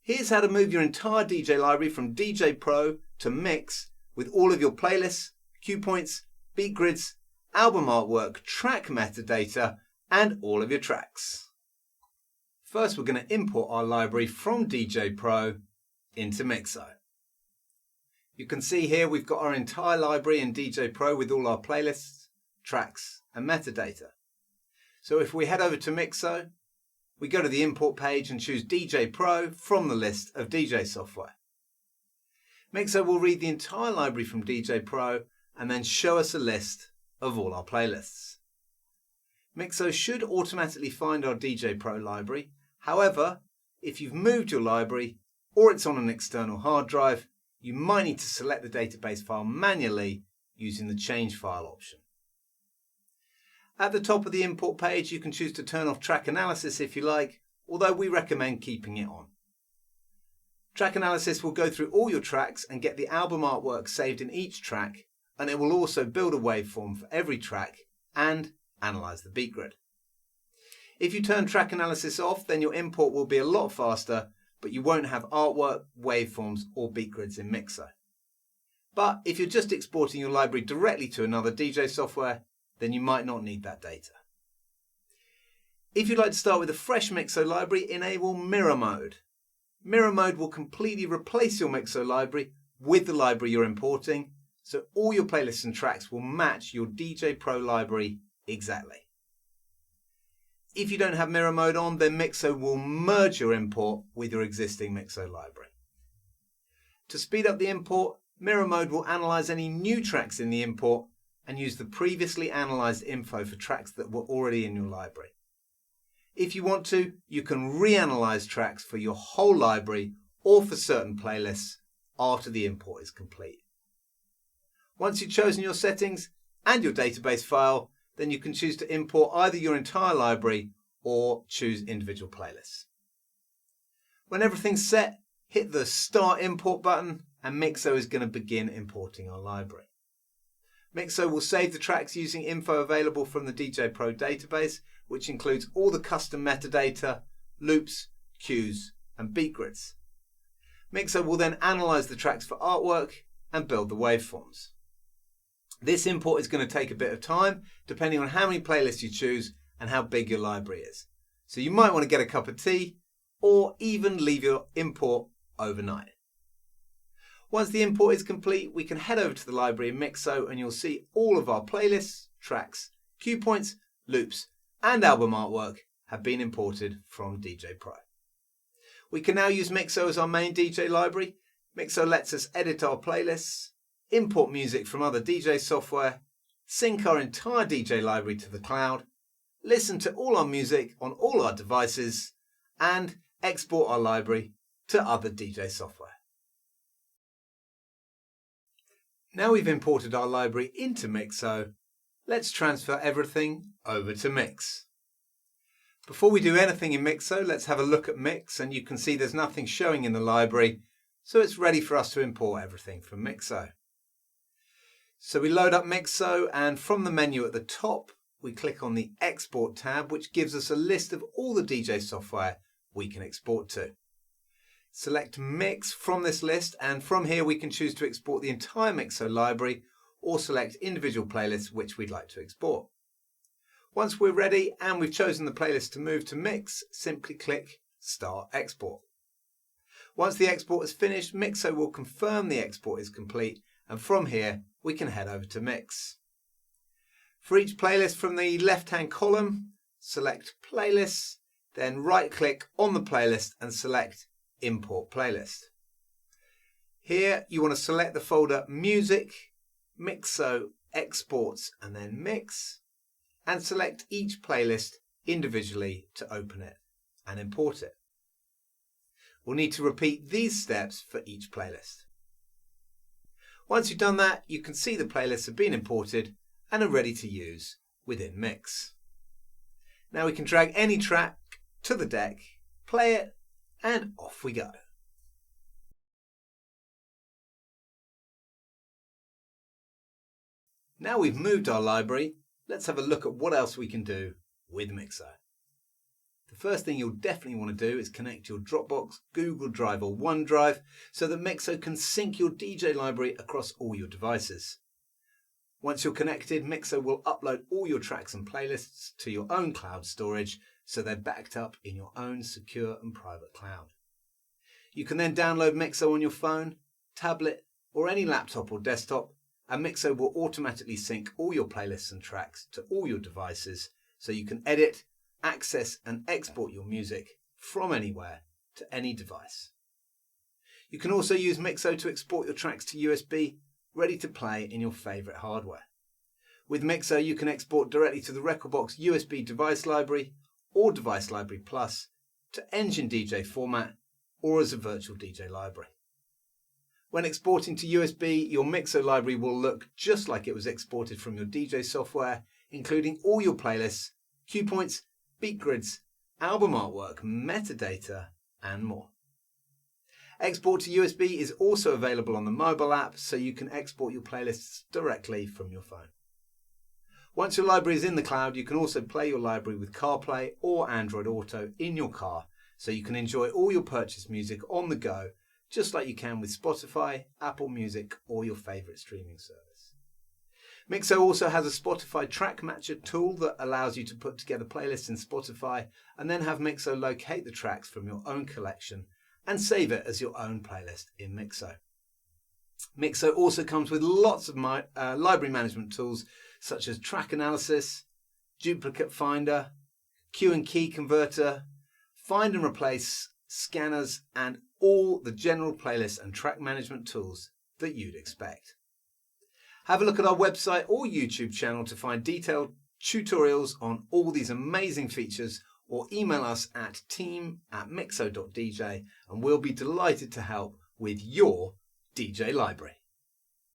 Here's how to move your entire DJ library from DJ Pro to Mix with all of your playlists, cue points, beat grids, album artwork, track metadata, and all of your tracks. First, we're going to import our library from DJ Pro into Mixo. You can see here we've got our entire library in DJ Pro with all our playlists, tracks, and metadata. So if we head over to Mixo, we go to the import page and choose DJ Pro from the list of DJ software. Mixo will read the entire library from DJ Pro and then show us a list of all our playlists. Mixo should automatically find our DJ Pro library. However, if you've moved your library or it's on an external hard drive, you might need to select the database file manually using the Change File option. At the top of the import page, you can choose to turn off track analysis if you like, although we recommend keeping it on. Track analysis will go through all your tracks and get the album artwork saved in each track, and it will also build a waveform for every track and analyze the beat grid. If you turn track analysis off, then your import will be a lot faster, but you won't have artwork, waveforms, or beat grids in Mixo. But if you're just exporting your library directly to another DJ software, then you might not need that data. If you'd like to start with a fresh Mixo library, enable Mirror Mode. Mirror Mode will completely replace your Mixo library with the library you're importing, so all your playlists and tracks will match your DJ Pro library exactly. If you don't have Mirror Mode on, then Mixo will merge your import with your existing Mixo library. To speed up the import, Mirror Mode will analyze any new tracks in the import and use the previously analyzed info for tracks that were already in your library. If you want to, you can reanalyze tracks for your whole library or for certain playlists after the import is complete. Once you've chosen your settings and your database file, then you can choose to import either your entire library or choose individual playlists. When everything's set, hit the Start Import button and Mixo is going to begin importing our library. Mixo will save the tracks using info available from the DJ Pro database, which includes all the custom metadata, loops, cues, and beat grids. Mixo will then analyze the tracks for artwork and build the waveforms. This import is going to take a bit of time, depending on how many playlists you choose and how big your library is. So you might want to get a cup of tea or even leave your import overnight. Once the import is complete, we can head over to the library in Mixo and you'll see all of our playlists, tracks, cue points, loops, and album artwork have been imported from DJ Pro. We can now use Mixo as our main DJ library. Mixo lets us edit our playlists, import music from other DJ software, sync our entire DJ library to the cloud, listen to all our music on all our devices, and export our library to other DJ software. Now we've imported our library into Mixo, let's transfer everything over to Mix. Before we do anything in Mixo, let's have a look at Mix, and you can see there's nothing showing in the library, so it's ready for us to import everything from Mixo. So we load up Mixo, and from the menu at the top, we click on the Export tab, which gives us a list of all the DJ software we can export to. Select Mix from this list, and from here we can choose to export the entire Mixo library or select individual playlists which we'd like to export. Once we're ready and we've chosen the playlist to move to Mix, simply click Start Export. Once the export is finished, Mixo will confirm the export is complete, and from here we can head over to Mix. For each playlist from the left-hand column, select Playlists, then right-click on the playlist and select Import Playlist. Here you want to select the folder Music, Mixo, Exports, and then Mix, and select each playlist individually to open it and import it. We'll need to repeat these steps for each playlist. Once you've done that, you can see the playlists have been imported and are ready to use within Mix. Now we can drag any track to the deck, play it, and off we go. Now we've moved our library, let's have a look at what else we can do with Mixo. The first thing you'll definitely want to do is connect your Dropbox, Google Drive or OneDrive so that Mixo can sync your DJ library across all your devices. Once you're connected, Mixo will upload all your tracks and playlists to your own cloud storage so they're backed up in your own secure and private cloud. You can then download Mixo on your phone, tablet or any laptop or desktop, and Mixo will automatically sync all your playlists and tracks to all your devices so you can edit, access and export your music from anywhere to any device. You can also use Mixo to export your tracks to USB, ready to play in your favourite hardware. With Mixo you can export directly to the rekordbox USB device library or Device Library Plus, to Engine DJ format or as a virtual DJ library. When exporting to USB, your Mixo library will look just like it was exported from your DJ software, including all your playlists, cue points, beat grids, album artwork, metadata and more. Export to USB is also available on the mobile app, so you can export your playlists directly from your phone. Once your library is in the cloud, you can also play your library with CarPlay or Android Auto in your car, so you can enjoy all your purchased music on the go, just like you can with Spotify, Apple Music or your favourite streaming service. Mixo also has a Spotify track matcher tool that allows you to put together playlists in Spotify and then have Mixo locate the tracks from your own collection and save it as your own playlist in Mixo. Mixo also comes with lots of library management tools such as track analysis, duplicate finder, cue and key converter, find and replace, scanners and all the general playlist and track management tools that you'd expect. Have a look at our website or YouTube channel to find detailed tutorials on all these amazing features, or email us at team@mixo.dj and we'll be delighted to help with your DJ library.